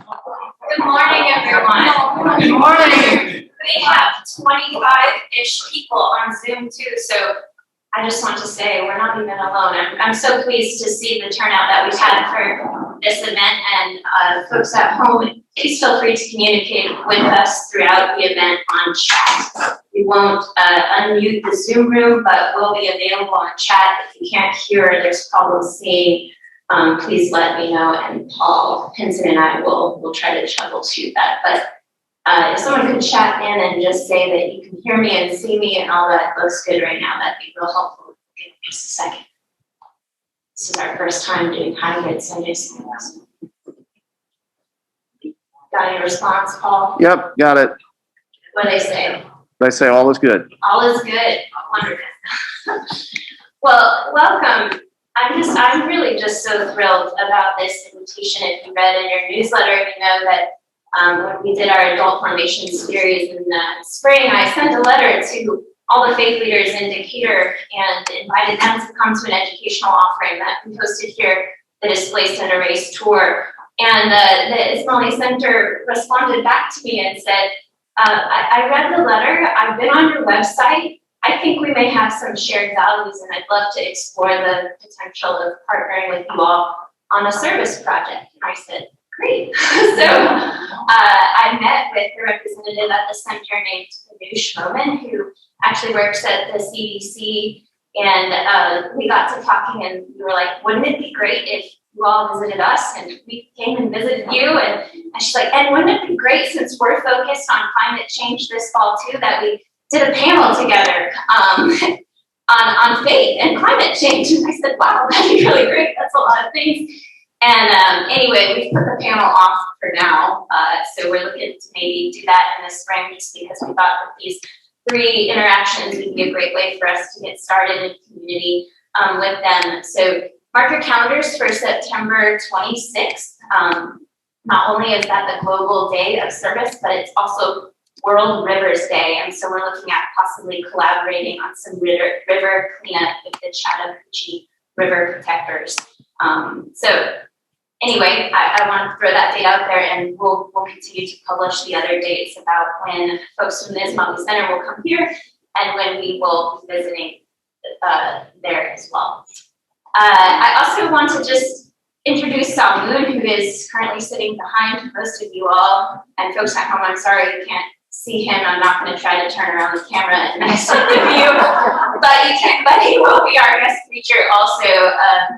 Good morning, everyone. Good morning. We have 25-ish people on Zoom too, so I just want to say we're not even alone. I'm so pleased to see the turnout that we've had for this event, and folks at home, please feel free to communicate with us throughout the event on chat. We won't unmute the Zoom room, but we'll be available on chat. If you can't hear or there's problems seeing, please let me know, and Paul Pinson and I will try to troubleshoot that. But if someone could chat in and just say that you can hear me and see me and all that looks good right now, that'd be real helpful. Give me just a second. This is our first time doing hybrid Sunday schools. Got any response, Paul? Yep, got it. What do they say? They say all is good. All is good. Wonderful. Well, welcome. I'm really just so thrilled about this invitation. If you read in your newsletter, you know that when we did our adult formation series in the spring, I sent a letter to all the faith leaders in Decatur and invited them to come to an educational offering that we hosted here, the Displaced and Erased tour. And the Ismaili Center responded back to me and said, I read the letter, I've been on your website, I think we may have some shared values, and I'd love to explore the potential of partnering with you all on a service project. And I said, great. So I met with the representative at the center named Anush Momin, who actually works at the CDC, and we got to talking, and we were like, wouldn't it be great if you all visited us, and we came and visited you? And she's like, and wouldn't it be great, since we're focused on climate change this fall too, that we did a panel together on faith and climate change? And I said, wow, that'd be really great. That's a lot of things. And anyway, we've put the panel off for now. So we're looking to maybe do that in the spring, just because we thought that these 3 interactions would be a great way for us to get started in community with them. So mark your calendars for September 26th. Not only is that the global day of service, but it's also World Rivers Day, and so we're looking at possibly collaborating on some river cleanup with the Chattahoochee River Protectors. So anyway, I want to throw that date out there, and we'll continue to publish the other dates about when folks from the Ismaili Center will come here and when we will be visiting there as well. I also want to just introduce Salmoon, who is currently sitting behind most of you all, and folks at home, I'm sorry you can't see him. I'm not going to try to turn around the camera and next to you, but he will be our guest preacher also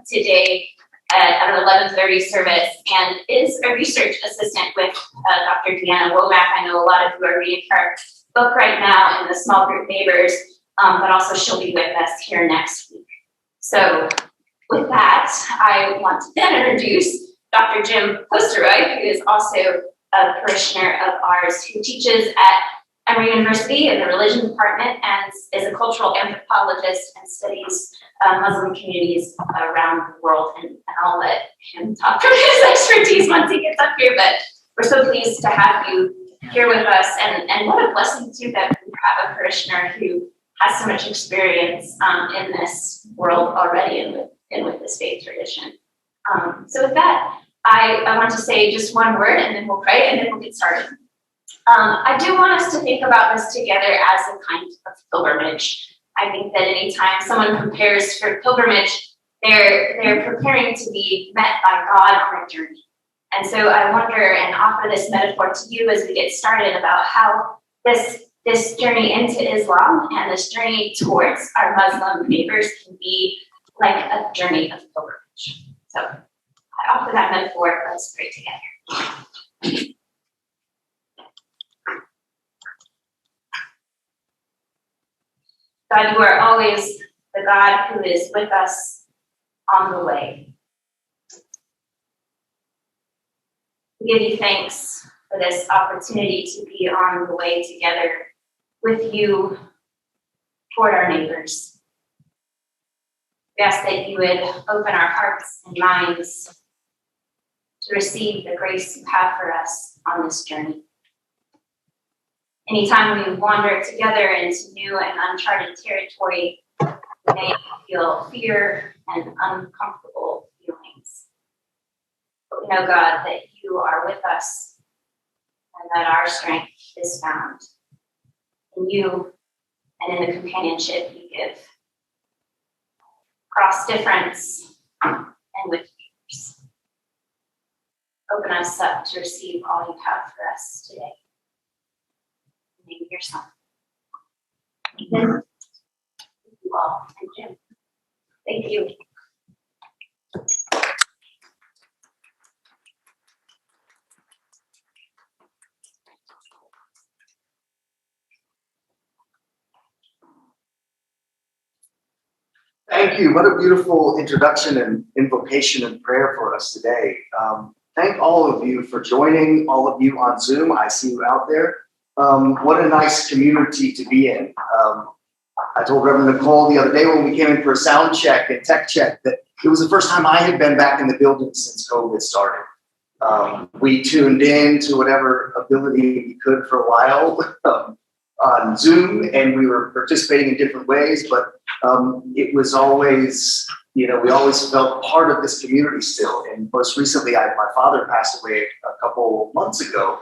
today at an 11:30 service, and is a research assistant with Dr. Deanna Womack. I know a lot of you are reading her book right now in the small group Neighbors, but also she'll be with us here next week. So with that, I want to then introduce Dr. Jim Hoesterey, who is also a parishioner of ours, who teaches at Emory University in the religion department and is a cultural anthropologist and studies Muslim communities around the world. And I'll let him talk from his expertise once he gets up here, but we're so pleased to have you here with us. And what a blessing too that we have a parishioner who has so much experience in this world already and with this faith tradition. So with that, I want to say just one word, and then we'll pray, and then we'll get started. I do want us to think about this together as a kind of pilgrimage. I think that anytime someone prepares for pilgrimage, they're preparing to be met by God on a journey. And so I wonder and offer this metaphor to you as we get started about how this journey into Islam and this journey towards our Muslim neighbors can be like a journey of pilgrimage. So I offer that metaphor. Let's pray together. God, you are always the God who is with us on the way. We give you thanks for this opportunity to be on the way together with you toward our neighbors. We ask that you would open our hearts and minds to receive the grace you have for us on this journey. Anytime we wander together into new and uncharted territory, we may feel fear and uncomfortable feelings. But we know, God, that you who are with us, and that our strength is found in you and in the companionship you give. Cross difference and with yours. Open us up to receive all you have for us today. In the name of your Son. Amen. Thank you all. And Jim. Thank you. Thank you. What a beautiful introduction and invocation and prayer for us today. Thank all of you for joining, all of you on Zoom. I see you out there. What a nice community to be in. I told Reverend Nicole the other day when we came in for a sound check and tech check that it was the first time I had been back in the building since COVID started. We tuned in to whatever ability we could for a while on Zoom, and we were participating in different ways, but it was always, we always felt part of this community still. And most recently, my father passed away a couple months ago,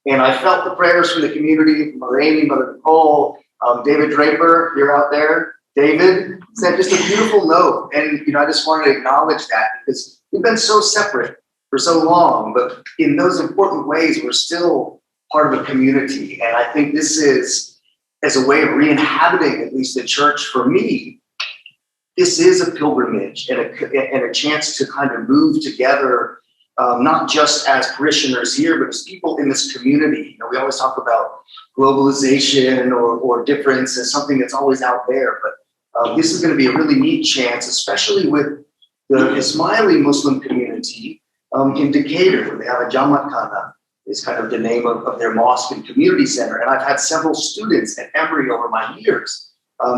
and I felt the prayers from the community, from Mother Amy, Mother Nicole, David Draper, you're out there. David sent just a beautiful note, and I just wanted to acknowledge that because we've been so separate for so long, but in those important ways, we're still part of a community. And I think this is, as a way of re-inhabiting, at least the church for me, this is a pilgrimage and a chance to kind of move together, not just as parishioners here, but as people in this community. We always talk about globalization or difference as something that's always out there, but this is going to be a really neat chance, especially with the Ismaili Muslim community in Decatur, where they have a Jamaat Khana, is kind of the name of their mosque and community center. And I've had several students at Emory over my years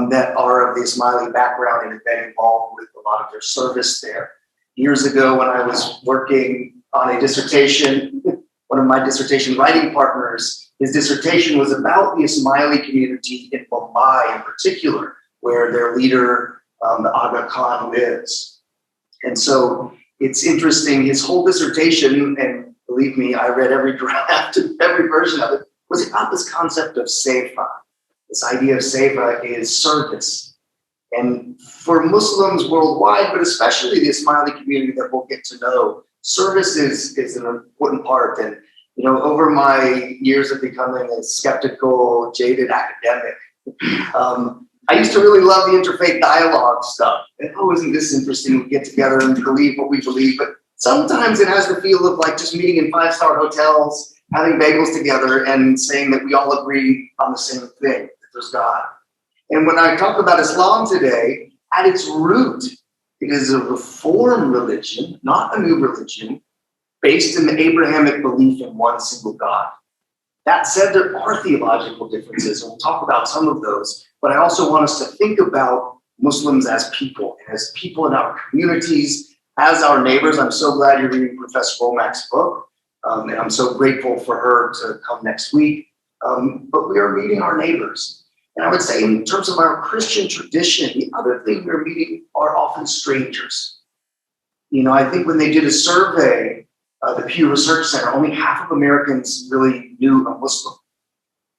that are of the Ismaili background and have been involved with a lot of their service there. Years ago, when I was working on a dissertation, one of my dissertation writing partners, his dissertation was about the Ismaili community in Mumbai in particular, where their leader, the Aga Khan, lives. And so it's interesting, his whole dissertation, and believe me, I read every draft, every version of it, was about this concept of seva. This idea of seva is service. And for Muslims worldwide, but especially the Ismaili community that we'll get to know, service is an important part. And, over my years of becoming a skeptical, jaded academic, I used to really love the interfaith dialogue stuff. And, isn't this interesting? We get together and believe what we believe. But sometimes it has the feel of like just meeting in 5-star hotels, having bagels together and saying that we all agree on the same thing, that there's God. And when I talk about Islam today, at its root, it is a reform religion, not a new religion, based in the Abrahamic belief in one single God. That said, there are theological differences, and we'll talk about some of those, but I also want us to think about Muslims as people, and as people in our communities, as our neighbors. I'm so glad you're reading Professor Womack's book, and I'm so grateful for her to come next week. But we are meeting our neighbors. And I would say in terms of our Christian tradition, the other thing we're meeting are often strangers. I think when they did a survey, the Pew Research Center, only half of Americans really knew a Muslim.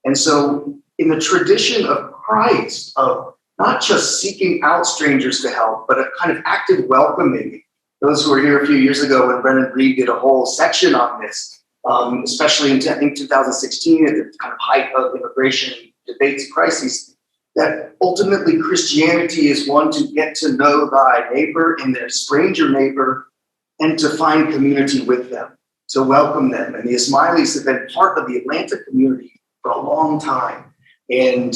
And so in the tradition of Christ, of not just seeking out strangers to help, but a kind of active welcoming. Those who were here a few years ago when Brennan Reed did a whole section on this, especially in, I think, 2016, at the kind of height of immigration debates and crises, that ultimately Christianity is one to get to know thy neighbor and their stranger neighbor and to find community with them, to welcome them. And the Ismailis have been part of the Atlanta community for a long time. And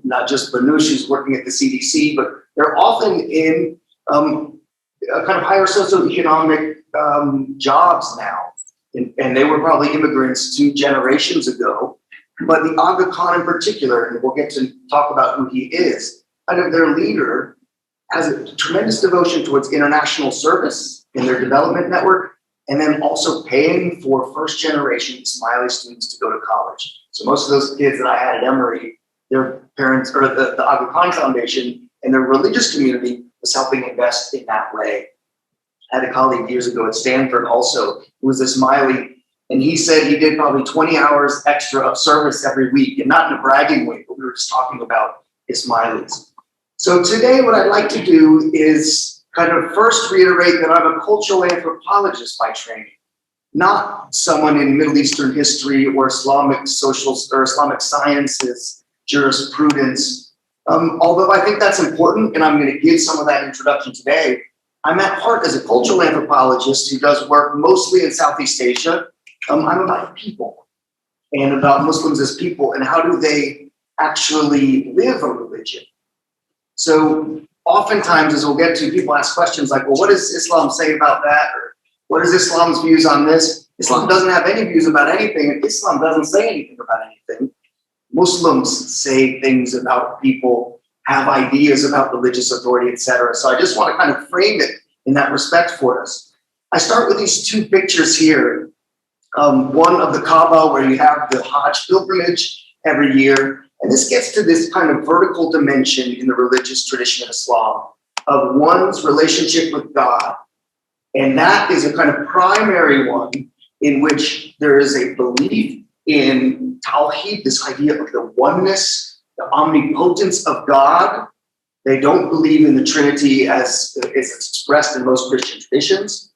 not just Banush, who's working at the CDC, but they're often in a kind of higher socioeconomic jobs now. And they were probably immigrants 2 generations ago. But the Aga Khan in particular, and we'll get to talk about who he is, kind of their leader, has a tremendous devotion towards international service in their development network, and then also paying for first-generation Ismaili students to go to college. So most of those kids that I had at Emory, their parents, or the Aga Khan Foundation and their religious community was helping invest in that way. I had a colleague years ago at Stanford also, who was Ismaili, And he said he did probably 20 hours extra of service every week, and not in a bragging way, but we were just talking about Ismailis. So today what I'd like to do is kind of first reiterate that I'm a cultural anthropologist by training, not someone in Middle Eastern history or Islamic social or Islamic sciences, jurisprudence. Although I think that's important, and I'm going to give some of that introduction today, I'm at heart as a cultural anthropologist who does work mostly in Southeast Asia. I'm about people and about Muslims as people and how do they actually live a religion. So oftentimes, as we'll get to, people ask questions like, well, what does Islam say about that? Or what is Islam's views on this? Islam doesn't have any views about anything, and Islam doesn't say anything about anything. Muslims say things about people, have ideas about religious authority, etc. So I just want to kind of frame it in that respect for us. I start with these two pictures here. One of the Kaaba, where you have the Hajj pilgrimage every year. And this gets to this kind of vertical dimension in the religious tradition of Islam of one's relationship with God. And that is a kind of primary one in which there is a belief in Tawheed, this idea of the oneness, the omnipotence of God. They don't believe in the Trinity as is expressed in most Christian traditions.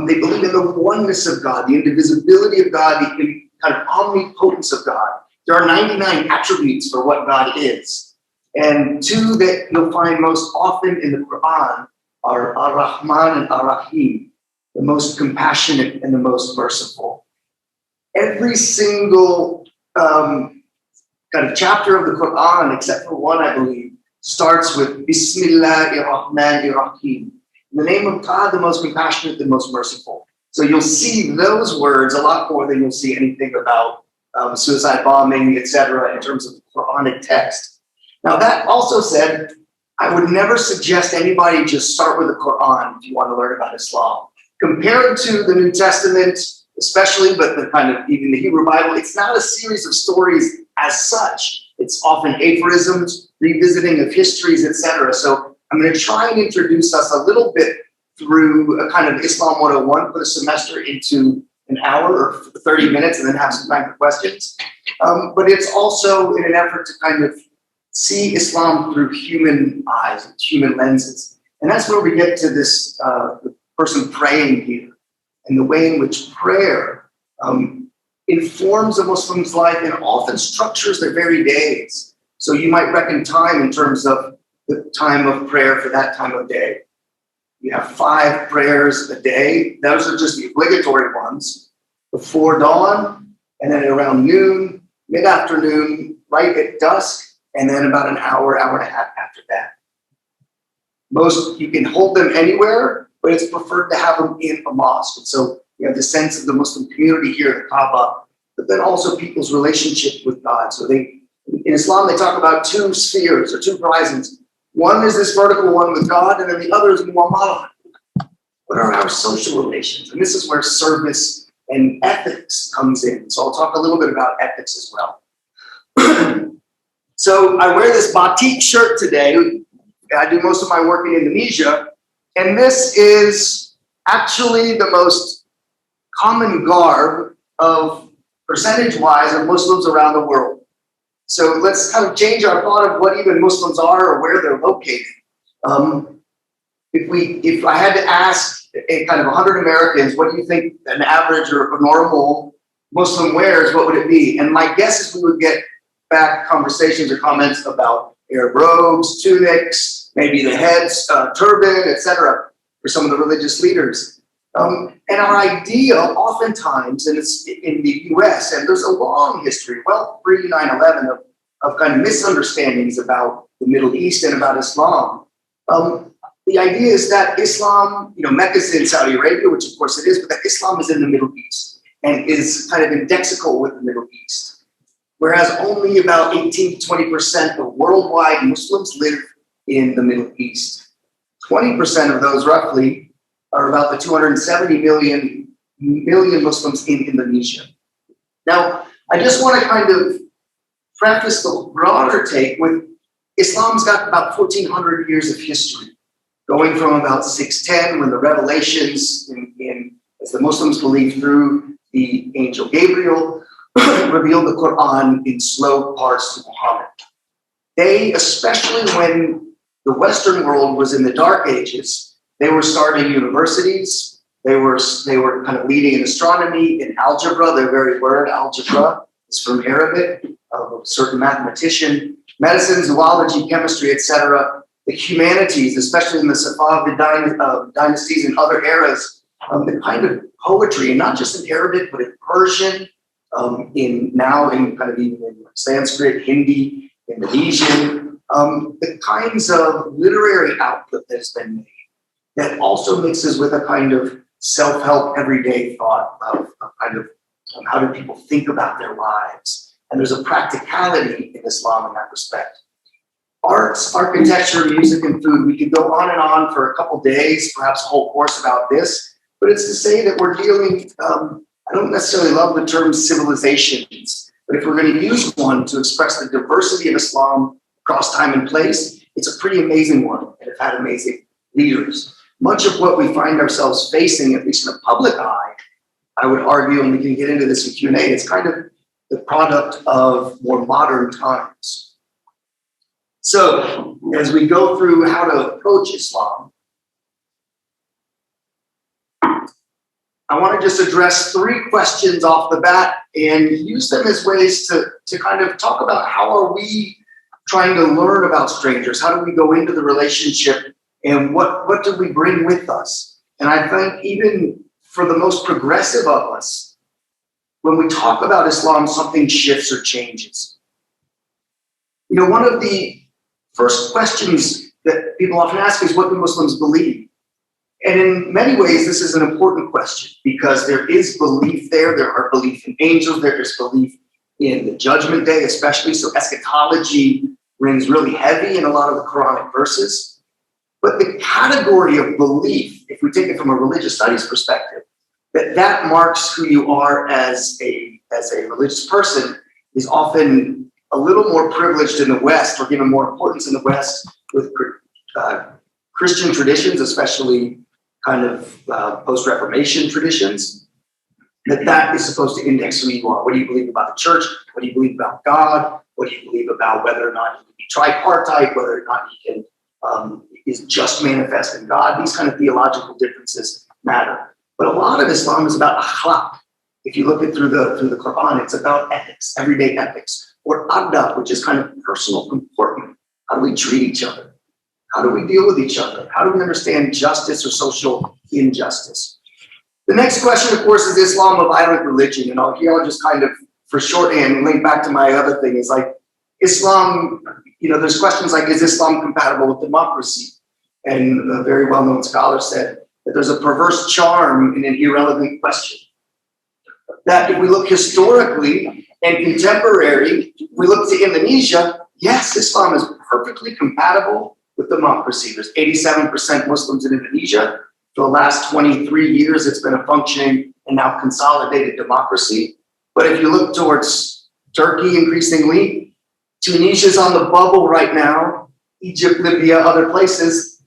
They believe in the oneness of God, the indivisibility of God, the kind of omnipotence of God. There are 99 attributes for what God is. And two that you'll find most often in the Quran are Ar-Rahman and Ar-Rahim, the most compassionate and the most merciful. Every single kind of chapter of the Quran, except for one, I believe, starts with Bismillahir-Rahmanir-Rahim. In the name of God, the most compassionate, the most merciful. So you'll see those words a lot more than you'll see anything about suicide bombing, etc., in terms of Quranic text. Now, that also said, I would never suggest anybody just start with the Quran if you want to learn about Islam. Compared to the New Testament, especially, but the kind of even the Hebrew Bible, it's not a series of stories as such. It's often aphorisms, revisiting of histories, etc. So I'm going to try and introduce us a little bit through a kind of Islam 101, put a semester into an hour or 30 minutes and then have some time for questions. But it's also in an effort to kind of see Islam through human eyes, human lenses. And that's where we get to this the person praying here and the way in which prayer informs a Muslim's life and often structures their very days. So you might reckon time in terms of the time of prayer for that time of day. You have 5 prayers a day. Those are just the obligatory ones. Before dawn, and then around noon, mid-afternoon, right at dusk, and then about an hour, hour and a half after that. Most, you can hold them anywhere, but it's preferred to have them in a mosque. And so you have the sense of the Muslim community here at the Kaaba, but then also people's relationship with God. So in Islam, they talk about 2 spheres or 2 horizons. One is this vertical one with God, and then the other is muamalah. What are our social relations? And this is where service and ethics comes in. So I'll talk a little bit about ethics as well. So I wear this batik shirt today. I do most of my work in Indonesia. And this is actually the most common garb of percentage-wise of Muslims around the world. So let's kind of change our thought of what even Muslims are or where they're located. If I had to ask a kind of 100 Americans, what do you think an average or a normal Muslim wears, what would it be? And my guess is we would get back conversations or comments about Arab robes, tunics, maybe the heads, turban, etc. for some of the religious leaders. And our idea oftentimes, and it's in the US, and there's a long history, well, pre 9/11, of kind of misunderstandings about the Middle East and about Islam. The idea is that Islam, Mecca's in Saudi Arabia, which of course it is, but that Islam is in the Middle East and is kind of indexical with the Middle East. Whereas only about 18 to 20% of worldwide Muslims live in the Middle East. 20% of those roughly are about the 270 million Muslims in Indonesia. Now, I just want to kind of preface the broader take with Islam's got about 1,400 years of history, going from about 610 when the revelations as the Muslims believe through the angel Gabriel revealed the Quran in slow parts to Muhammad. They, especially when the Western world was in the Dark Ages, they were starting universities. They were kind of leading in astronomy, in algebra. Their very word, algebra, is from Arabic, of a certain mathematician. Medicine, zoology, chemistry, etc. The humanities, especially in the Safavid dynasties and other eras, the kind of poetry, and not just in Arabic, but in Persian, in kind of even in Sanskrit, Hindi, Indonesian, the kinds of literary output that has been made that also mixes with a kind of self-help everyday thought of kind of how do people think about their lives. And there's a practicality in Islam in that respect. Arts, architecture, music, and food, we could go on and on for a couple days, perhaps a whole course about this, but it's to say that we're dealing, I don't necessarily love the term civilizations, but if we're going to use one to express the diversity of Islam across time and place, it's a pretty amazing one, and it had amazing leaders. Much of what we find ourselves facing, at least in the public eye, I would argue, and we can get into this in Q&A, it's kind of the product of more modern times. So, as we go through how to approach Islam, I want to just address 3 questions off the bat and use them as ways to kind of talk about how are we trying to learn about strangers? How do we go into the relationship, and what do we bring with us? And I think even for the most progressive of us, when we talk about Islam, something shifts or changes. You know, one of the first questions that people often ask is, what do Muslims believe? And in many ways, this is an important question because there is belief there. There are belief in angels. There is belief in the judgment day, especially. So eschatology rings really heavy in a lot of the Quranic verses. But the category of belief, if we take it from a religious studies perspective, that marks who you are as a religious person is often a little more privileged in the West, or given more importance in the West with Christian traditions, especially kind of post-Reformation traditions, that is supposed to index who you are. What do you believe about the church? What do you believe about God? What do you believe about whether or not he can be tripartite, whether or not he can is just manifest in God? These kind of theological differences matter. But a lot of Islam is about akhlaq. If you look at through the Quran, it's about ethics, everyday ethics, or adab, which is kind of personal comportment. How do we treat each other? How do we deal with each other? How do we understand justice or social injustice? The next question, of course, is Islam a violent religion? And I'll just kind of, for shorthand, link back to my other thing, is like Islam, you know, there's questions like, is Islam compatible with democracy? And a very well-known scholar said that there's a perverse charm in an irrelevant question. That if we look historically and contemporary, we look to Indonesia, yes, Islam is perfectly compatible with democracy. There's 87% Muslims in Indonesia. For the last 23 years, it's been a functioning and now consolidated democracy. But if you look towards Turkey increasingly, Tunisia's on the bubble right now, Egypt, Libya, other places,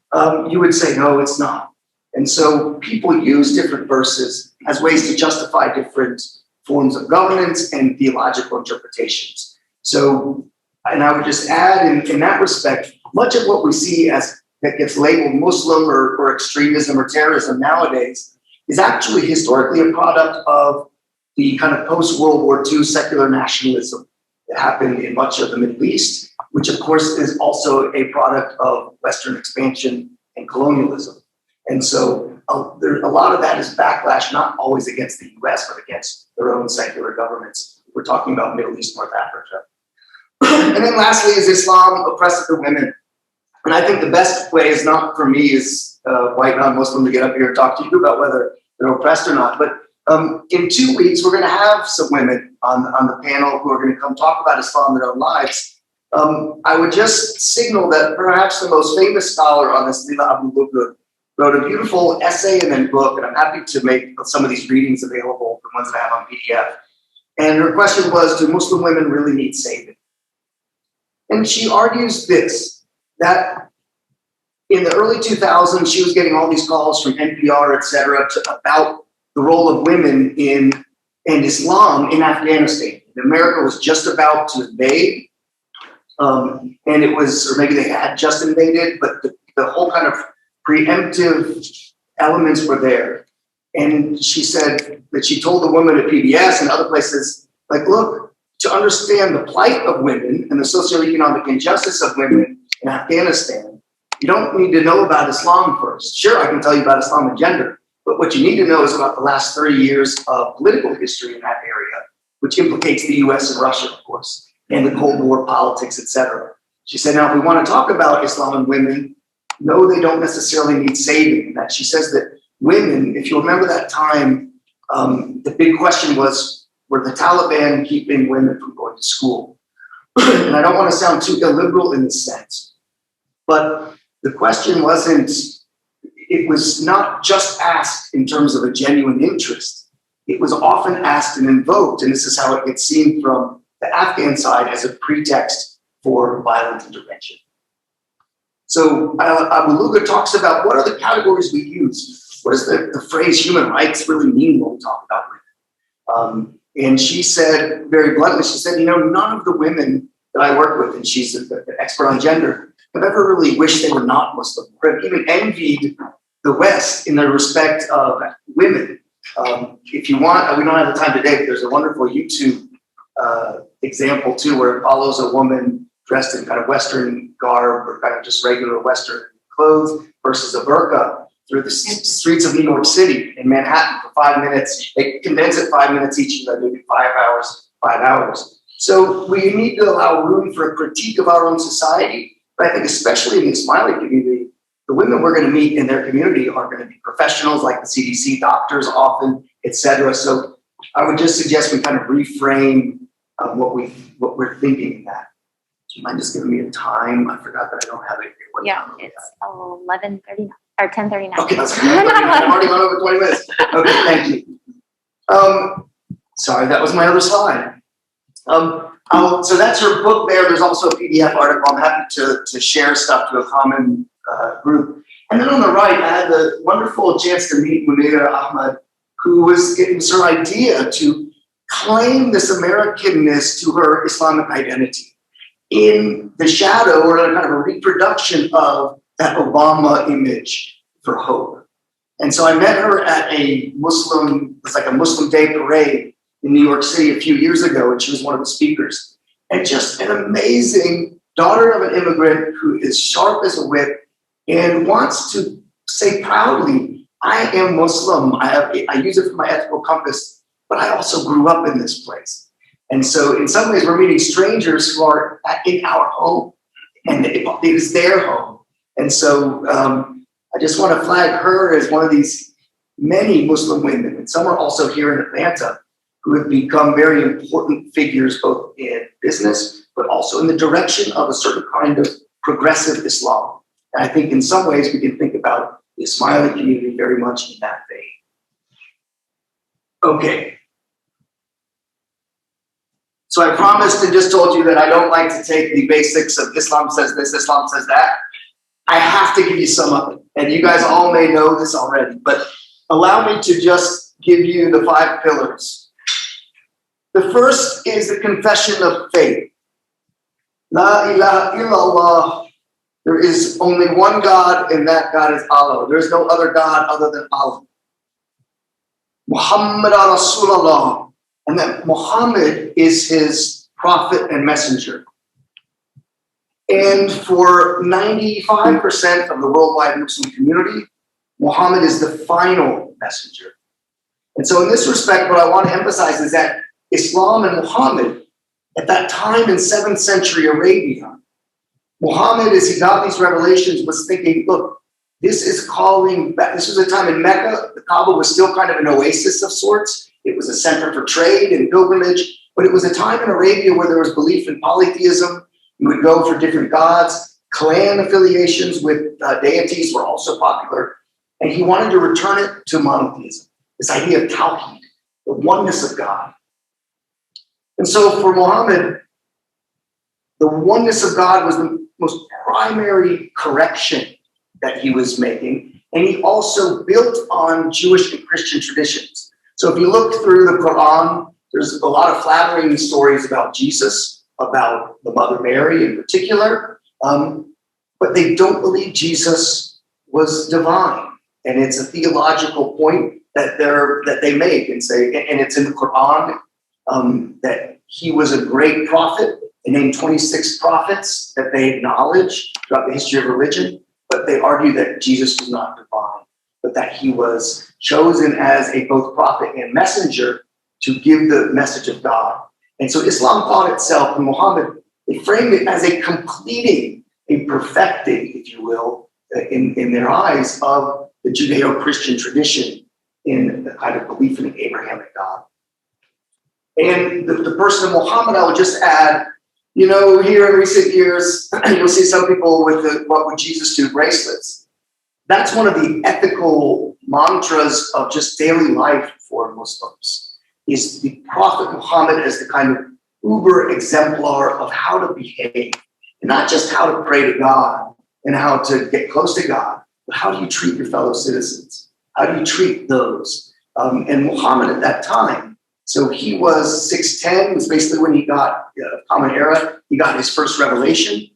you would say, no, it's not. And so people use different verses as ways to justify different forms of governance and theological interpretations. So, and I would just add in that respect, much of what we see as that gets labeled Muslim or extremism or terrorism nowadays is actually historically a product of the kind of post-World War II secular nationalism that happened in much of the Middle East, which of course is also a product of Western expansion and colonialism. And so a lot of that is backlash, not always against the US, but against their own secular governments. We're talking about Middle East, North Africa. And then lastly, is Islam oppressive to women? And I think the best way is not for me as a white non-Muslim to get up here and talk to you about whether they're oppressed or not. But in 2 weeks, we're going to have some women on the panel who are going to come talk about Islam in their own lives. I would just signal that perhaps the most famous scholar on this, Lila Abu Lughod, wrote a beautiful essay and then book, and I'm happy to make some of these readings available, the ones that I have on PDF. And her question was, do Muslim women really need saving? And she argues this, that in the early 2000s, she was getting all these calls from NPR, et cetera, about the role of women in and Islam in Afghanistan. America was just about to invade, and it was, or maybe they had just invaded, but the whole kind of preemptive elements were there. And she said that she told the women at PBS and other places, like, look, to understand the plight of women and the socioeconomic injustice of women in Afghanistan, you don't need to know about Islam first. Sure, I can tell you about Islam and gender, but what you need to know is about the last 30 years of political history in that area, which implicates the US and Russia, of course, and the Cold War politics, etc. She said, now, if we want to talk about Islam and women, no, they don't necessarily need saving. That she says that women, if you remember that time, the big question was, were the Taliban keeping women from going to school? And I don't want to sound too illiberal in this sense, but the question wasn't, it was not just asked in terms of a genuine interest. It was often asked and invoked, and this is how it gets seen from the Afghan side as a pretext for violent intervention. So Abu Luga talks about what are the categories we use? What does the phrase human rights really mean when we talk about women? And she said, very bluntly, she said, none of the women that I work with, and she's an expert on gender, have ever really wished they were not Muslim, or have even envied the West in the respect of women. If you want, we don't have the time today, but there's a wonderful YouTube example too, where it follows a woman dressed in kind of Western garb or kind of just regular Western clothes versus a burqa through the streets of New York City in Manhattan for 5 minutes. They condense it 5 minutes each, maybe 5 hours. So we need to allow room for a critique of our own society. But I think especially in the Ismaili community, the women we're going to meet in their community are going to be professionals like the CDC, doctors often, etc. So I would just suggest we kind of reframe what we're thinking in that. Do you mind just giving me a time? I forgot that I don't have it here. Yeah, it's 11:39 or 10:39. Okay, that's good. I've already gone over 20 minutes. Okay, thank you. Sorry, that was my other slide. So that's her book there. There's also a PDF article. I'm happy to share stuff to a common group. And then on the right, I had the wonderful chance to meet Munira Ahmed, who was getting her idea to claim this Americanness to her Islamic identity in the shadow or kind of a reproduction of that Obama image for hope. And so I met her at it's like a Muslim Day parade in New York City a few years ago, and she was one of the speakers. And just an amazing daughter of an immigrant who is sharp as a whip and wants to say proudly, I am Muslim. I use it for my ethical compass, but I also grew up in this place. And so in some ways, we're meeting strangers who are in our home, and it is their home. And so I just want to flag her as one of these many Muslim women, and some are also here in Atlanta, who have become very important figures both in business, but also in the direction of a certain kind of progressive Islam. And I think in some ways we can think about the Ismaili community very much in that vein. Okay. So I promised and just told you that I don't like to take the basics of Islam says this, Islam says that. I have to give you some of it. And you guys all may know this already, but allow me to just give you the 5 pillars. The first is the confession of faith. La ilaha illallah. There is only one God, and that God is Allah. There is no other God other than Allah. Muhammad Rasulullah. And that Muhammad is his prophet and messenger. And for 95% of the worldwide Muslim community, Muhammad is the final messenger. And so in this respect, what I want to emphasize is that Islam and Muhammad, at that time in 7th century Arabia, Muhammad, as he got these revelations, was thinking, look, this is calling back. This was a time in Mecca. The Kaaba was still kind of an oasis of sorts. It was a center for trade and pilgrimage, but it was a time in Arabia where there was belief in polytheism. You would go for different gods. Clan affiliations with deities were also popular. And he wanted to return it to monotheism, this idea of tawhid, the oneness of God. And so for Muhammad, the oneness of God was the most primary correction that he was making. And he also built on Jewish and Christian traditions. So if you look through the Quran, there's a lot of flattering stories about Jesus, about the Mother Mary in particular, but they don't believe Jesus was divine. And it's a theological point that they make and say, and it's in the Quran, that he was a great prophet. They named 26 prophets that they acknowledge throughout the history of religion, but they argue that Jesus was not divine, but that he was chosen as a both prophet and messenger to give the message of God. And so Islam thought itself, and Muhammad, they framed it as a completing, a perfecting, if you will, in their eyes of the Judeo-Christian tradition in the kind of belief in an Abrahamic God. And the person of Muhammad, I would just add, here in recent years, you'll see some people with the "What Would Jesus Do" bracelets. That's one of the ethical mantras of just daily life for Muslims, is the Prophet Muhammad as the kind of uber exemplar of how to behave, and not just how to pray to God and how to get close to God, but how do you treat your fellow citizens? How do you treat those? And Muhammad at that time, so he was 6'10", was basically when he got Common Era, he got his first revelation.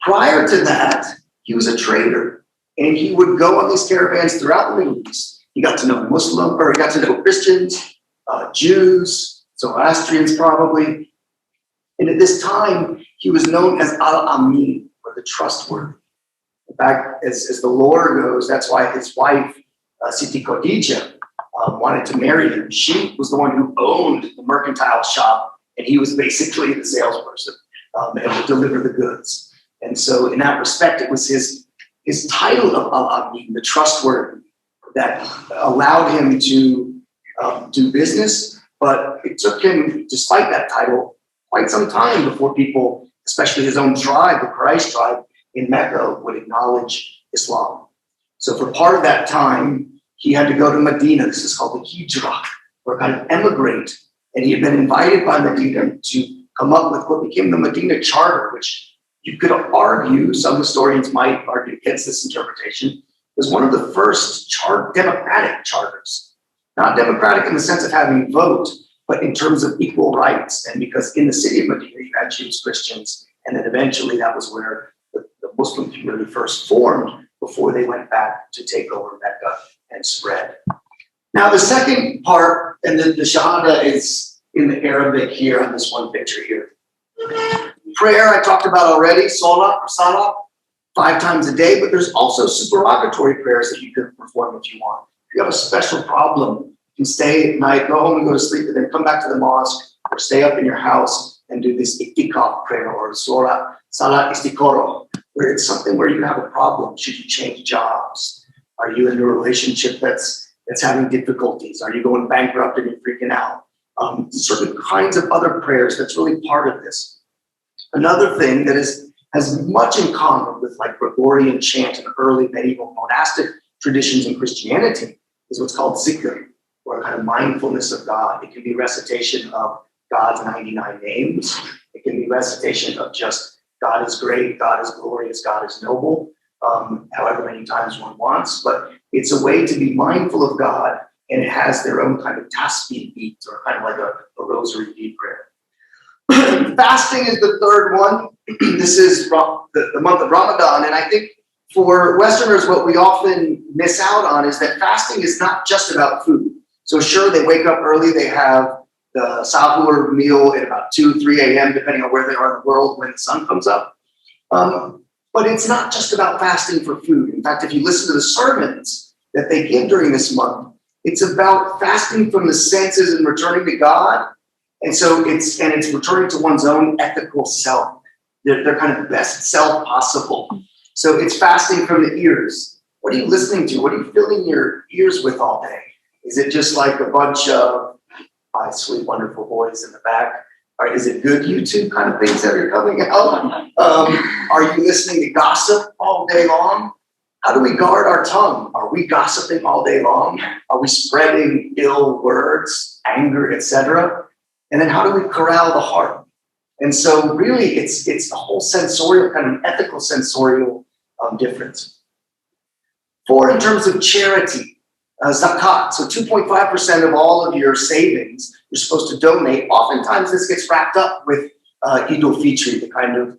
Prior to that, he was a trader, and he would go on these caravans throughout the Middle East. He got to know he got to know Christians, Jews, Zoroastrians probably. And at this time, he was known as Al-Amin, or the trustworthy. In fact, as the lore goes, that's why his wife, Siti Khadija, wanted to marry him. She was the one who owned the mercantile shop, and he was basically the salesperson and would deliver the goods. And so in that respect, it was his title of Al-Amin, the trustworthy, that allowed him to do business. But it took him, despite that title, quite some time before people, especially his own tribe, the Quraysh tribe in Mecca, would acknowledge Islam. So for part of that time, he had to go to Medina. This is called the Hijrah, or kind of emigrate. And he had been invited by Medina to come up with what became the Medina Charter, which you could argue, some historians might argue against this interpretation, was one of the first democratic charters. Not democratic in the sense of having a vote, but in terms of equal rights. And because in the city of Medina, you had Jews, Christians, and then eventually that was where the Muslim community first formed before they went back to take over Mecca and spread. Now, the second part, and the Shahada is in the Arabic here on this one picture here. Prayer, I talked about already, Salah, 5 times a day, but there's also supererogatory prayers that you can perform if you want. If you have a special problem, you can stay at night, go home and go to sleep, and then come back to the mosque or stay up in your house and do this iktikaf prayer or Salat Istikhara, where it's something where you have a problem. Should you change jobs? Are you in a relationship that's having difficulties? Are you going bankrupt and you're freaking out? Certain kinds of other prayers that's really part of this. Another thing that has much in common with like Gregorian chant and early medieval monastic traditions in Christianity is what's called zikr, or a kind of mindfulness of God. It can be recitation of God's 99 names. It can be recitation of just God is great, God is glorious, God is noble, however many times one wants. But it's a way to be mindful of God, and it has their own kind of tasbih beat, or kind of like a rosary bead prayer. Fasting is the third one. This is the month of Ramadan, and I think for Westerners, what we often miss out on is that fasting is not just about food. So sure, they wake up early, they have the sahur meal at about 2, 3 a.m., depending on where they are in the world when the sun comes up. But it's not just about fasting for food. In fact, if you listen to the sermons that they give during this month, it's about fasting from the senses and returning to God. And so it's returning to one's own ethical self, their kind of best self possible. So it's fasting from the ears. What are you listening to? What are you filling your ears with all day? Is it just like a bunch of my sweet, wonderful boys in the back? Or is it good YouTube kind of things that are coming out? Are you listening to gossip all day long? How do we guard our tongue? Are we gossiping all day long? Are we spreading ill words, anger, etc.? And then how do we corral the heart? And so really it's the whole sensorial, kind of ethical sensorial difference. 4, in terms of charity, zakat. So 2.5% of all of your savings you're supposed to donate. Oftentimes this gets wrapped up with Eid al-Fitr, the kind of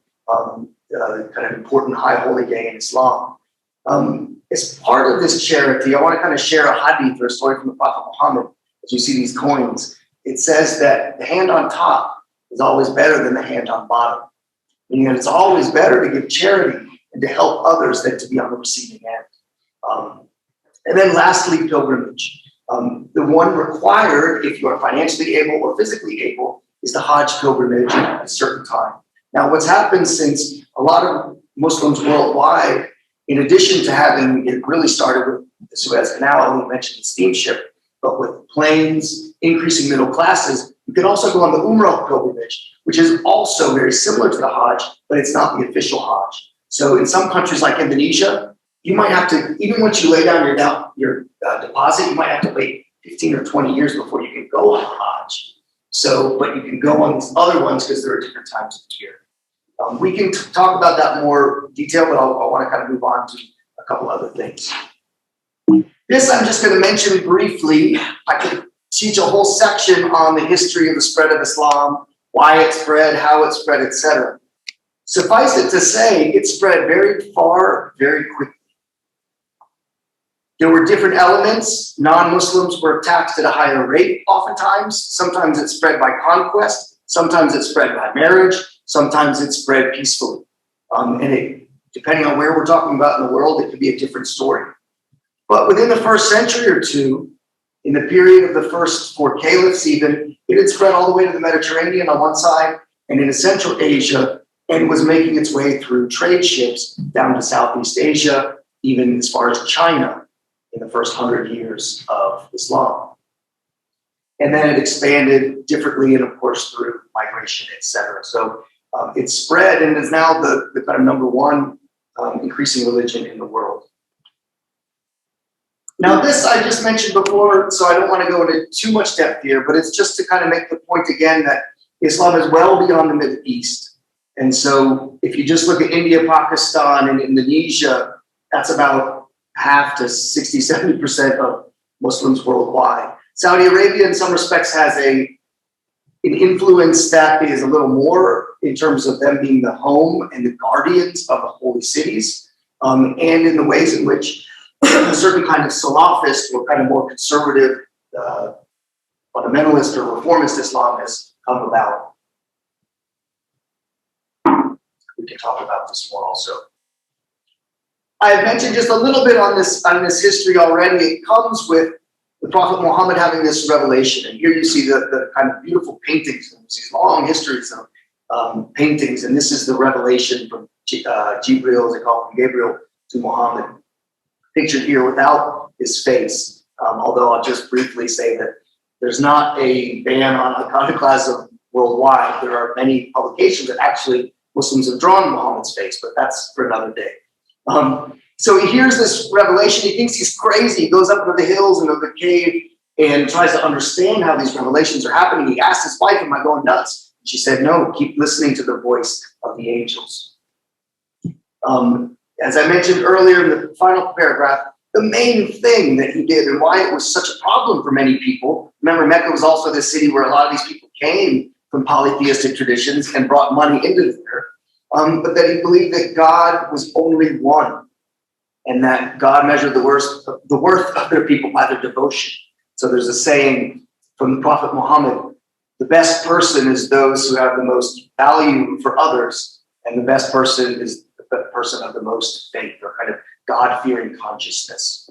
important high holy day in Islam. As part of this charity, I want to kind of share a hadith or a story from the Prophet Muhammad. As you see these coins, it says that the hand on top is always better than the hand on bottom. Meaning that it's always better to give charity and to help others than to be on the receiving end. And then lastly, pilgrimage. The one required, if you are financially able or physically able, is the Hajj pilgrimage at a certain time. Now, what's happened since a lot of Muslims worldwide, in addition to having it really started with the Suez Canal, I only mentioned the steamship, but with planes, increasing middle classes, you can also go on the Umrah pilgrimage, which is also very similar to the Hajj, but it's not the official Hajj. So in some countries like Indonesia, you might have to, even once you lay down your deposit, you might have to wait 15 or 20 years before you can go on the Hajj. So, but you can go on these other ones because there are different times of the year. We can talk about that more detail, but I want to kind of move on to a couple other things. This I'm just going to mention briefly. I could teach a whole section on the history of the spread of Islam, why it spread, how it spread, etc. Suffice it to say, it spread very far, very quickly. There were different elements. Non-Muslims were taxed at a higher rate oftentimes. Sometimes it spread by conquest. Sometimes it spread by marriage. Sometimes it spread peacefully. Depending on where we're talking about in the world, it could be a different story. But within the first century or two, in the period of the first 4 caliphs even, it had spread all the way to the Mediterranean on one side and into Central Asia, and was making its way through trade ships down to Southeast Asia, even as far as China in the first 100 years of Islam. And then it expanded differently, and of course through migration, etc. So it spread and is now the kind of number one increasing religion in the world. Now this I just mentioned before, so I don't want to go into too much depth here, but it's just to kind of make the point again that Islam is well beyond the Middle East. And so if you just look at India, Pakistan, and Indonesia, that's about half to 60, 70% of Muslims worldwide. Saudi Arabia in some respects has an influence that is a little more in terms of them being the home and the guardians of the holy cities, and in the ways in which a certain kind of Salafist or kind of more conservative fundamentalist or reformist Islam has come about. We can talk about this more also. I've mentioned just a little bit on this history already. It comes with the Prophet Muhammad having this revelation. And here you see the kind of beautiful paintings, these long histories of paintings. And this is the revelation from Jibril, they call him Gabriel, to Muhammad. Pictured here without his face. Although I'll just briefly say that there's not a ban on iconoclasm worldwide. There are many publications that actually Muslims have drawn Muhammad's face, but that's for another day. So he hears this revelation. He thinks he's crazy. He goes up into the hills and into the cave and tries to understand how these revelations are happening. He asked his wife, "Am I going nuts?" She said, "No, keep listening to the voice of the angels." As I mentioned earlier in the final paragraph, the main thing that he did and why it was such a problem for many people, remember Mecca was also this city where a lot of these people came from polytheistic traditions and brought money into there, but that he believed that God was only one and that God measured the worth of their people by their devotion. So there's a saying from the Prophet Muhammad, the best person is those who have the most value for others, and the best person is the person of the most faith or kind of God-fearing consciousness.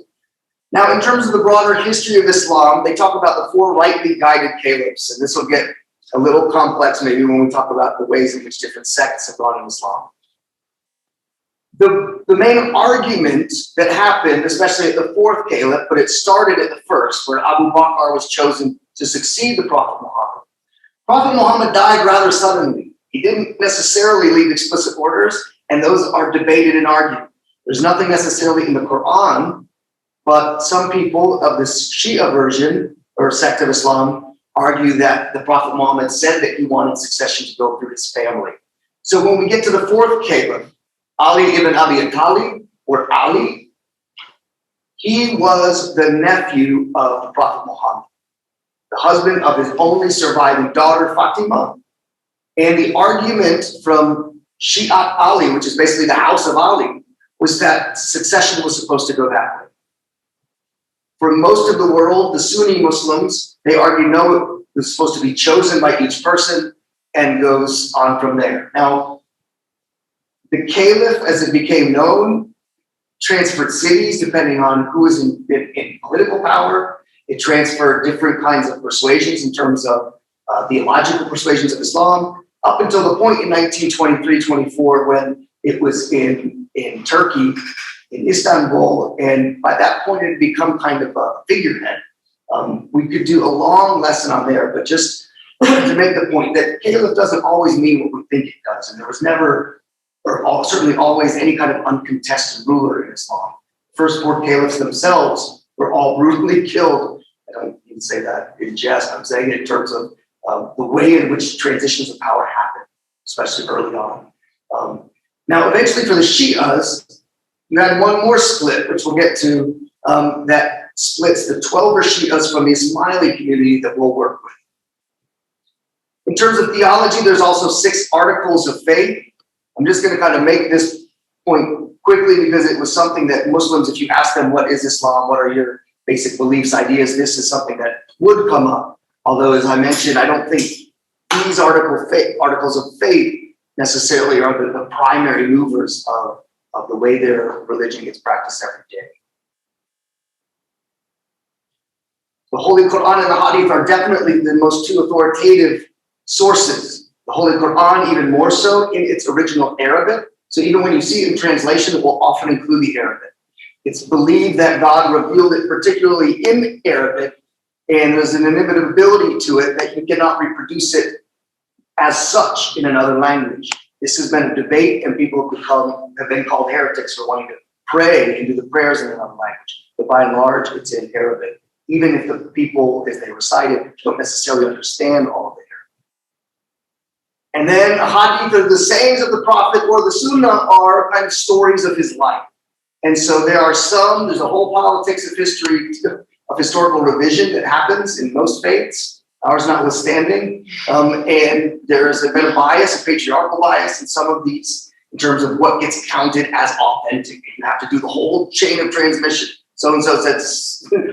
Now, in terms of the broader history of Islam, they talk about the 4 rightly guided caliphs, and this will get a little complex maybe when we talk about the ways in which different sects have gone in Islam. The main argument that happened, especially at the 4th caliph, but it started at the 1st, where Abu Bakr was chosen to succeed the Prophet Muhammad. Prophet Muhammad died rather suddenly. He didn't necessarily leave explicit orders, and those are debated and argued. There's nothing necessarily in the Quran, but some people of the Shia version or sect of Islam argue that the Prophet Muhammad said that he wanted succession to go through his family. So when we get to the 4th caliph, Ali ibn Abi Talib, or Ali, He was the nephew of the Prophet Muhammad, the husband of his only surviving daughter, Fatima. And the argument from Shi'at Ali, which is basically the house of Ali, was that succession was supposed to go that way. For most of the world, the Sunni Muslims, they argue no, it was supposed to be chosen by each person and goes on from there. Now, the caliph, as it became known, transferred cities depending on who was in political power. It transferred different kinds of persuasions in terms of theological persuasions of Islam, up until the point in 1923-24 when it was in Turkey, in Istanbul, and by that point it had become kind of a figurehead. We could do a long lesson on there, but just to make the point that caliph doesn't always mean what we think it does, and there was never, certainly always, any kind of uncontested ruler in Islam. First four caliphs themselves were all brutally killed. I don't even say that in jest, I'm saying it in terms of the way in which transitions of power happen, especially early on. Now, eventually for the Shias, you had one more split, which we'll get to, that splits the 12er Shias from the Ismaili community that we'll work with. In terms of theology, there's also 6 articles of faith. I'm just going to kind of make this point quickly because it was something that Muslims, if you ask them, what is Islam, what are your basic beliefs, ideas, this is something that would come up. Although, as I mentioned, I don't think these articles of faith necessarily are the primary movers of the way their religion gets practiced every day. The Holy Quran and the Hadith are definitely the most 2 authoritative sources. The Holy Quran even more so in its original Arabic. So even when you see it in translation, it will often include the Arabic. It's believed that God revealed it particularly in Arabic, and there's an inimitability to it that you cannot reproduce it as such in another language. This has been a debate, and people have been called heretics for wanting to pray and do the prayers in another language. But by and large, it's in Arabic. Even if the people, as they recite it, don't necessarily understand all of it. And then hadith, the sayings of the Prophet or the Sunnah are kind of stories of his life. And so there's a whole politics of history, of historical revision that happens in most faiths, ours notwithstanding. And there's a bit of bias, a patriarchal bias in some of these, in terms of what gets counted as authentic. You have to do the whole chain of transmission. So-and-so said,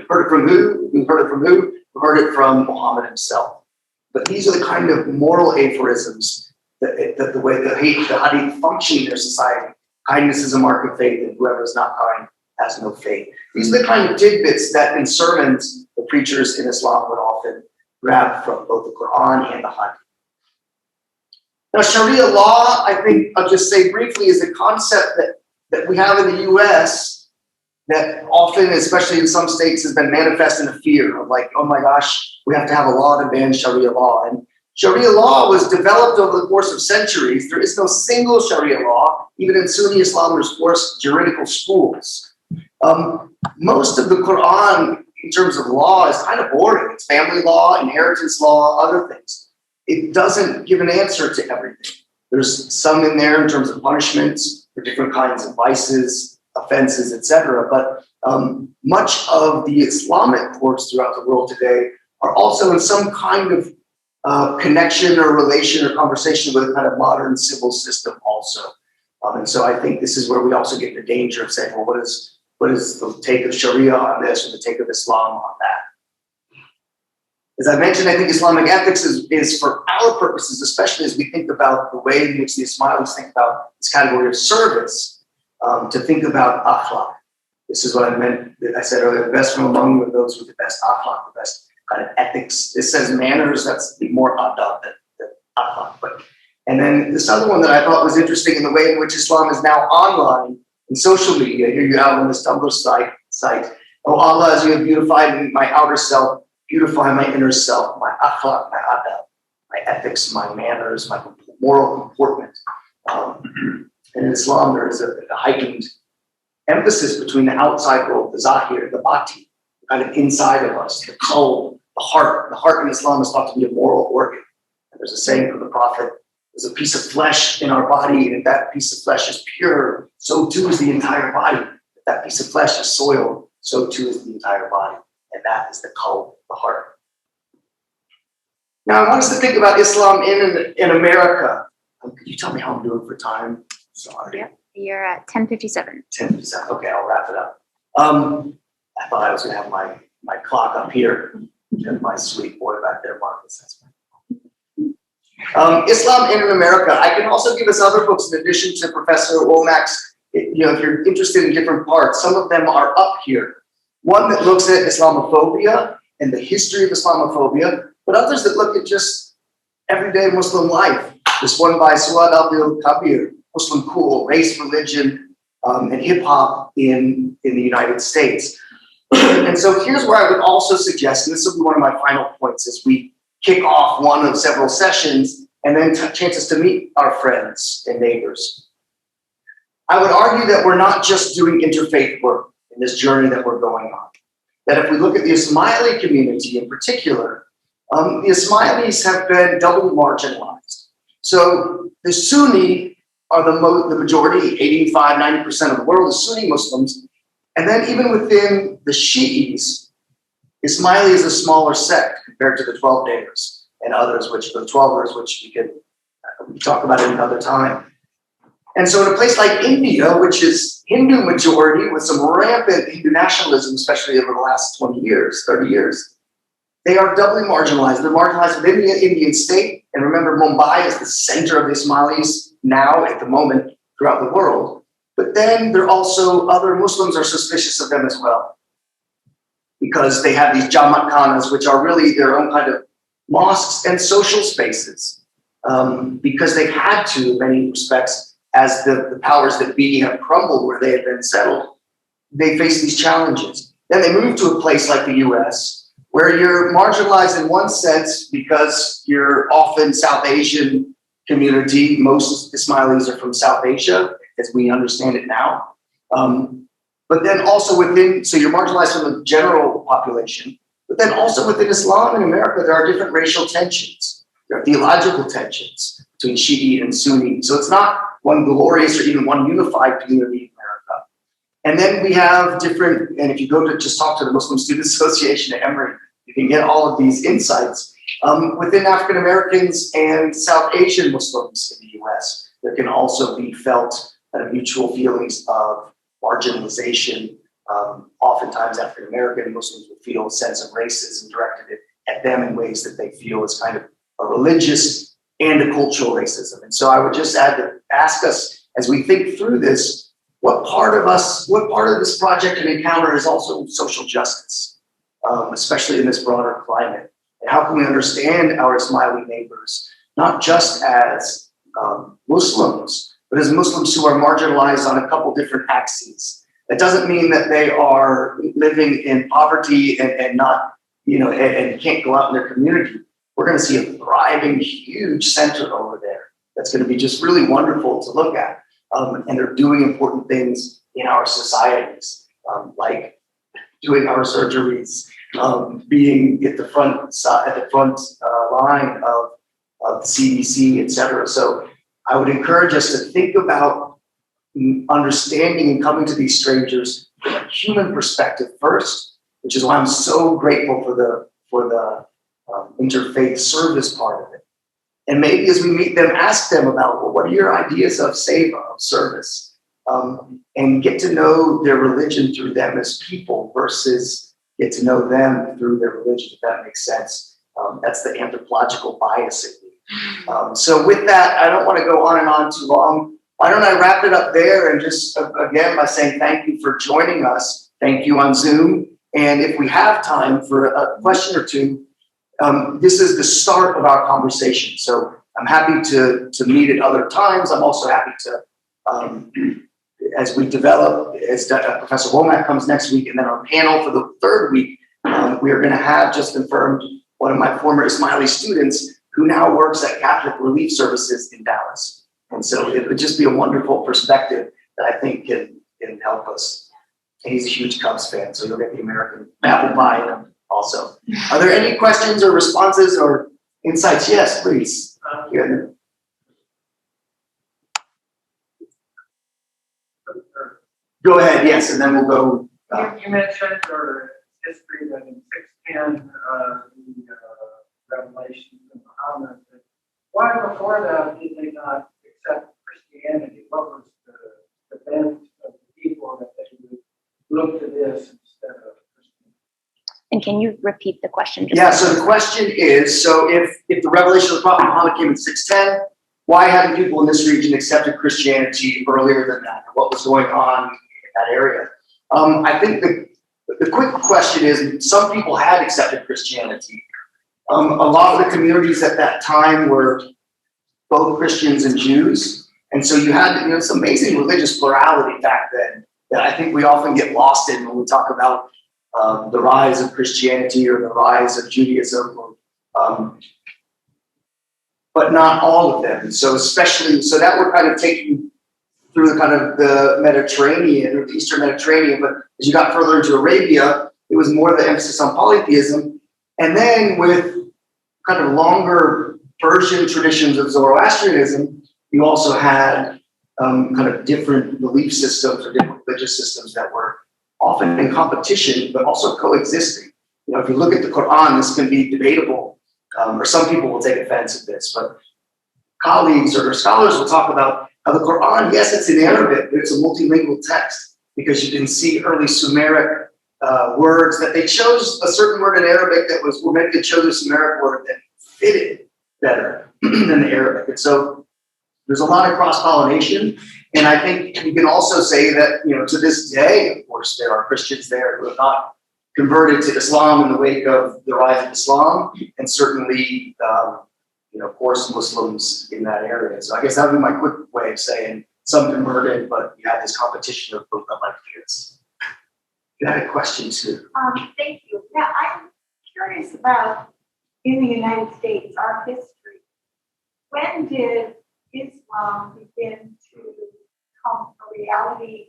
heard it from who? Who heard it from who? Who heard it from Muhammad himself. But these are the kind of moral aphorisms that the way the hadith function in their society. Kindness is a mark of faith, and whoever is not kind has no faith. These are the kind of tidbits that in sermons the preachers in Islam would often grab from both the Quran and the hadith. Now, Sharia law, I think I'll just say briefly, is a concept that we have in the US that often, especially in some states, has been manifest in a fear of like, oh my gosh, we have to have a law to ban Sharia law. And Sharia law was developed over the course of centuries. There is no single Sharia law. Even in Sunni Islam, there's 4 juridical schools. Most of the Quran, in terms of law, is kind of boring. It's family law, inheritance law, other things. It doesn't give an answer to everything. There's some in there in terms of punishments for different kinds of vices, offenses, etc. But much of the Islamic courts throughout the world today are also in some kind of connection or relation or conversation with a kind of modern civil system also. And so I think this is where we also get the danger of saying, well, what is the take of Sharia on this or the take of Islam on that? As I mentioned, I think Islamic ethics is for our purposes, especially as we think about the way in which the Ismailis think about this category of service, to think about akhlaq. This is what I meant. I said earlier, the best from among you are those with the best akhlaq, the best kind of ethics. It says manners, that's the more adab than akhlaq. And then this other one that I thought was interesting in the way in which Islam is now online in social media. Here you have on this Tumblr site. Oh Allah, as you have beautified my outer self, beautify my inner self, my akhlaq, my adab, my ethics, my manners, my moral comportment. And in Islam, there is a heightened emphasis between the outside world, the zahir, the bati, kind of inside of us, the qalb, the heart. The heart in Islam is thought to be a moral organ. And there's a saying from the Prophet, there's a piece of flesh in our body, and if that piece of flesh is pure, so too is the entire body. If that piece of flesh is soiled, so too is the entire body. And that is the qalb, the heart. Now, I want us to think about Islam in America. Could you tell me how I'm doing for time? Sorry. Yep. You're at 10:57. 10%. Okay, I'll wrap it up. I thought I was going to have my clock up here. And my sweet boy back there, Marcus. That's Islam in America. I can also give us other books in addition to Professor Womack's. If you're interested in different parts, some of them are up here. One that looks at Islamophobia and the history of Islamophobia, but others that look at just everyday Muslim life. This one by Suad Abdul Kabir, Muslim Cool, Race, Religion, and Hip Hop in the United States. And so here's where I would also suggest, and this will be one of my final points as we kick off one of several sessions and then chances to meet our friends and neighbors. I would argue that we're not just doing interfaith work in this journey that we're going on. That if we look at the Ismaili community in particular, the Ismailis have been doubly marginalized. So the Sunni are the majority, 85, 90% of the world is Sunni Muslims. And then even within the Shi'is, Ismaili is a smaller sect compared to the 12-dayers and others, which the 12ers, which we could talk about at another time. And so in a place like India, which is Hindu majority with some rampant Hindu nationalism, especially over the last 20 years, 30 years, they are doubly marginalized. They're marginalized within the Indian state. And remember, Mumbai is the center of the Ismailis now at the moment throughout the world. But then there are also other Muslims are suspicious of them as well, because they have these Jamaat khanas, which are really their own kind of mosques and social spaces, because they've had to, in many respects, as the powers that be have crumbled where they had been settled, they face these challenges. Then they move to a place like the US, where you're marginalized in one sense because you're often South Asian community. Most Ismailis are from South Asia, as we understand it now. But then also so you're marginalized from the general population, but then also within Islam in America, there are different racial tensions. There are theological tensions between Shi'i and Sunni. So it's not one glorious or even one unified community in America. And then we have different, and if you go to just talk to the Muslim Student Association at Emory, you can get all of these insights. Within African Americans and South Asian Muslims in the US, there can also be felt mutual feelings of marginalization. Oftentimes African American Muslims will feel a sense of racism directed at them in ways that they feel is kind of a religious and a cultural racism. And so I would just ask us, as we think through this, what part of this project and encounter is also social justice, especially in this broader climate? And how can we understand our Ismaili neighbors, not just as Muslims, but as Muslims who are marginalized on a couple different axes? That doesn't mean that they are living in poverty and not, and can't go out in their community. We're going to see a thriving, huge center over there that's going to be just really wonderful to look at. And they're doing important things in our societies, like doing our surgeries, being at the front line of the CDC, et cetera. So I would encourage us to think about understanding and coming to these strangers from a human perspective first, which is why I'm so grateful for the interfaith service part of it. And maybe as we meet them, ask them about, well, what are your ideas of seva, of service? And get to know their religion through them as people versus get to know them through their religion, if that makes sense. That's the anthropological bias in me. So with that, I don't want to go on and on too long. Why don't I wrap it up there and just, again, by saying thank you for joining us. Thank you on Zoom. And if we have time for a question or two, this is the start of our conversation. So I'm happy to meet at other times. I'm also happy to, as we develop, as Professor Womack comes next week, and then our panel for the third week, we are going to have just confirmed one of my former Ismaili students who now works at Catholic Relief Services in Dallas. And so it would just be a wonderful perspective that I think can help us. And he's a huge Cubs fan, so you'll get the American apple pie in him also. Are there any questions or responses or insights? Yes, please. Go ahead, yes, and then we'll go You mentioned or history that in 610, the Revelations and Muhammad. Why before that did they not accept Christianity? What was the bent of the people that they would look to this instead of Christianity? And can you repeat the question? Yeah, so the question is, so if the revelation of the Prophet Muhammad came in 610, why hadn't people in this region accepted Christianity earlier than that? What was going on in that area? I think the quick question is, some people had accepted Christianity. A lot of the communities at that time were both Christians and Jews. And so you had, this amazing religious plurality back then that I think we often get lost in when we talk about the rise of Christianity or the rise of Judaism, but not all of them. So so that we're kind of taking through kind of the Mediterranean or the Eastern Mediterranean, but as you got further into Arabia, it was more the emphasis on polytheism. And then with kind of longer Persian traditions of Zoroastrianism, you also had kind of different belief systems or different religious systems that were often in competition, but also coexisting. If you look at the Quran, this can be debatable, or some people will take offense at this, but colleagues or scholars will talk about how the Quran, yes, it's in Arabic, but it's a multilingual text because you can see early Sumeric words that they chose a certain word in Arabic that were meant to show the Sumeric word that fitted better than the Arabic. And so there's a lot of cross-pollination. And I think you can also say that, to this day, of course, there are Christians there who have not converted to Islam in the wake of the rise of Islam, and certainly, of course, Muslims in that area. So I guess that would be my quick way of saying some converted, but you have this competition of both ideas. You had a question too. Thank you. Yeah, I'm curious about in the United States, our history. When did Islam begin to become a reality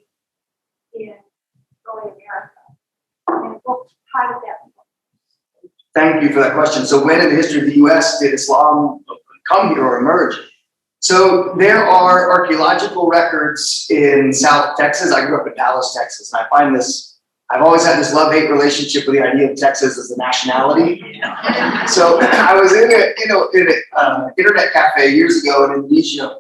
in early America? And how did that look? Thank you for that question. So when in the history of the U.S. did Islam come here or emerge? So there are archaeological records in South Texas. I grew up in Dallas, Texas, and I find I've always had this love-hate relationship with the idea of Texas as a nationality. So I was in an internet cafe years ago in Indonesia.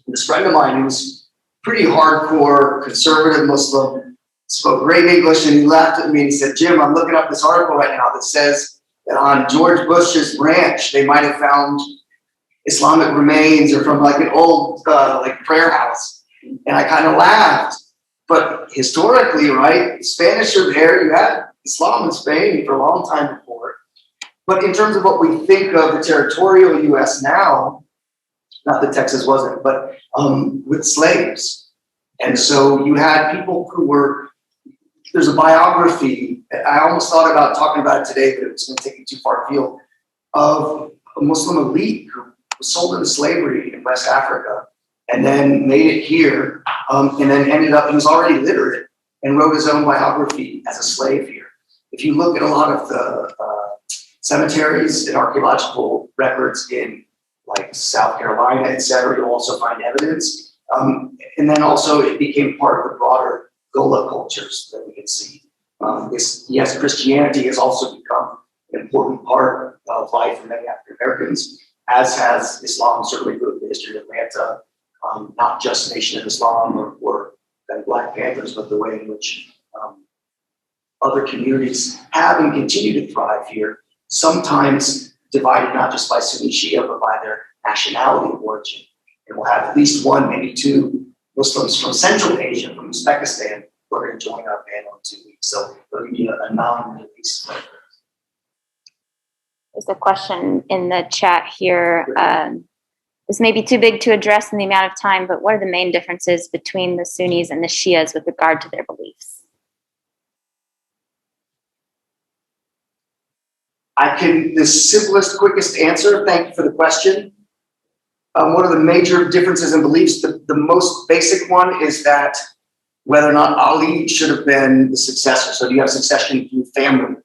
This friend of mine who was pretty hardcore conservative Muslim, spoke great English, and he laughed at me and he said, "Jim, I'm looking up this article right now that says that on George Bush's ranch, they might have found Islamic remains or from like an old prayer house." And I kind of laughed. But historically, right, the Spanish are there. You had Islam in Spain for a long time before. But in terms of what we think of the territorial U.S. now, not that Texas wasn't, but with slaves. And so you had people who were, there's a biography, I almost thought about talking about it today, but it was going to take me too far afield, of a Muslim elite who was sold into slavery in West Africa and then made it here, and then ended up, he was already literate and wrote his own biography as a slave here. If you look at a lot of the cemeteries and archaeological records in like South Carolina, et cetera, you'll also find evidence. And then also it became part of the broader Gola cultures that we can see. Yes, Christianity has also become an important part of life for many African Americans, as has Islam, certainly through the history of Atlanta. Not just Nation of Islam or the Black Panthers, but the way in which other communities have and continue to thrive here, sometimes divided not just by Sunni Shia, but by their nationality of origin. And we'll have at least one, maybe two Muslims from Central Asia, from Uzbekistan, who are going to join our panel in 2 weeks. So there'll be a non-Middle East. There's a question in the chat here. This may be too big to address in the amount of time, but what are the main differences between the Sunnis and the Shias with regard to their beliefs? The simplest, quickest answer, thank you for the question. What are the major differences in beliefs? The most basic one is that whether or not Ali should have been the successor. So do you have succession through family?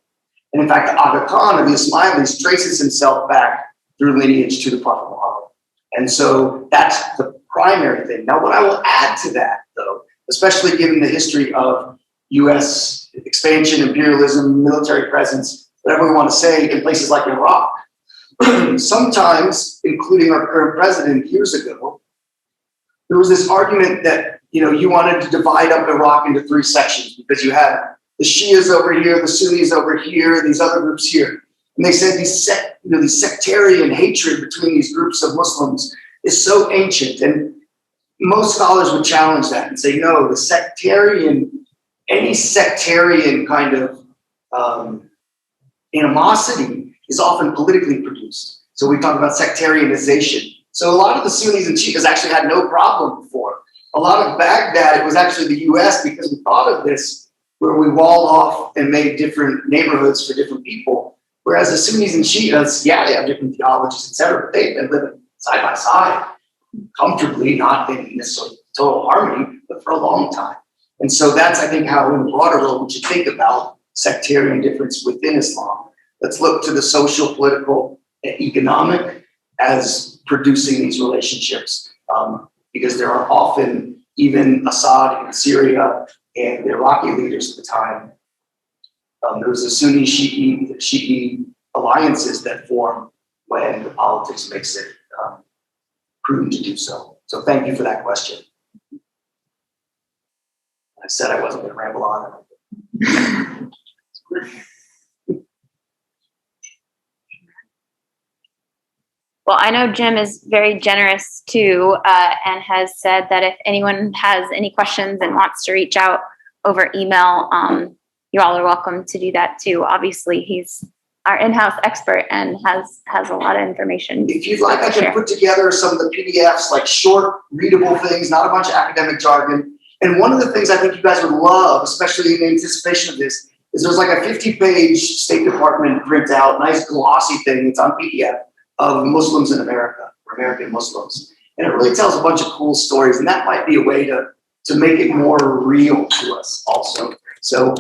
And in fact, the Aga Khan of the Ismailis traces himself back through lineage to the Prophet Muhammad. And so that's the primary thing. Now, what I will add to that, though, especially given the history of U.S. expansion, imperialism, military presence, whatever we want to say, in places like Iraq. Sometimes, including our current president years ago, there was this argument that, you wanted to divide up Iraq into 3 sections because you had the Shias over here, the Sunnis over here, these other groups here. And they said these sectarian hatred between these groups of Muslims is so ancient. And most scholars would challenge that and say, no, any sectarian kind of animosity is often politically produced. So we talk about sectarianization. So a lot of the Sunnis and Shias actually had no problem before. A lot of Baghdad, it was actually the US, because we thought of this, where we walled off and made different neighborhoods for different people. Whereas the Sunnis and Shias, yeah, they have different theologies, etc., but they've been living side by side, comfortably, not in necessarily total harmony, but for a long time. And so that's, I think, how in the broader world we should think about sectarian difference within Islam. Let's look to the social, political, and economic as producing these relationships, because there are often, even Assad in Syria and the Iraqi leaders at the time, there was a Sunni Shi'i alliances that form when the politics makes it prudent to do so. So thank you for that question. I said I wasn't going to ramble on. Well, I know Jim is very generous too, and has said that if anyone has any questions and wants to reach out over email, you all are welcome to do that too. Obviously, he's our in-house expert and has a lot of information. If you'd like, I can put together some of the PDFs, like short, readable things, not a bunch of academic jargon. And one of the things I think you guys would love, especially in anticipation of this, is there's like a 50-page State Department printout, nice glossy thing. It's on PDF of Muslims in America, or American Muslims. And it really tells a bunch of cool stories. And that might be a way to make it more real to us also. So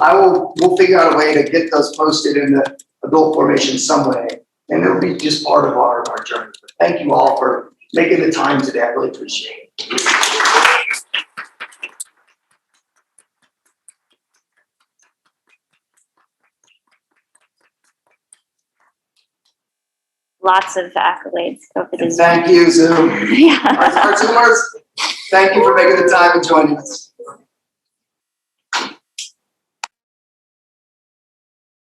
we'll figure out a way to get those posted in the adult formation some way. And it'll be just part of our journey. But thank you all for making the time today. I really appreciate it. Lots of accolades over the And thank you, Zoom. Yeah. Our Zoomers, thank you for making the time and joining us.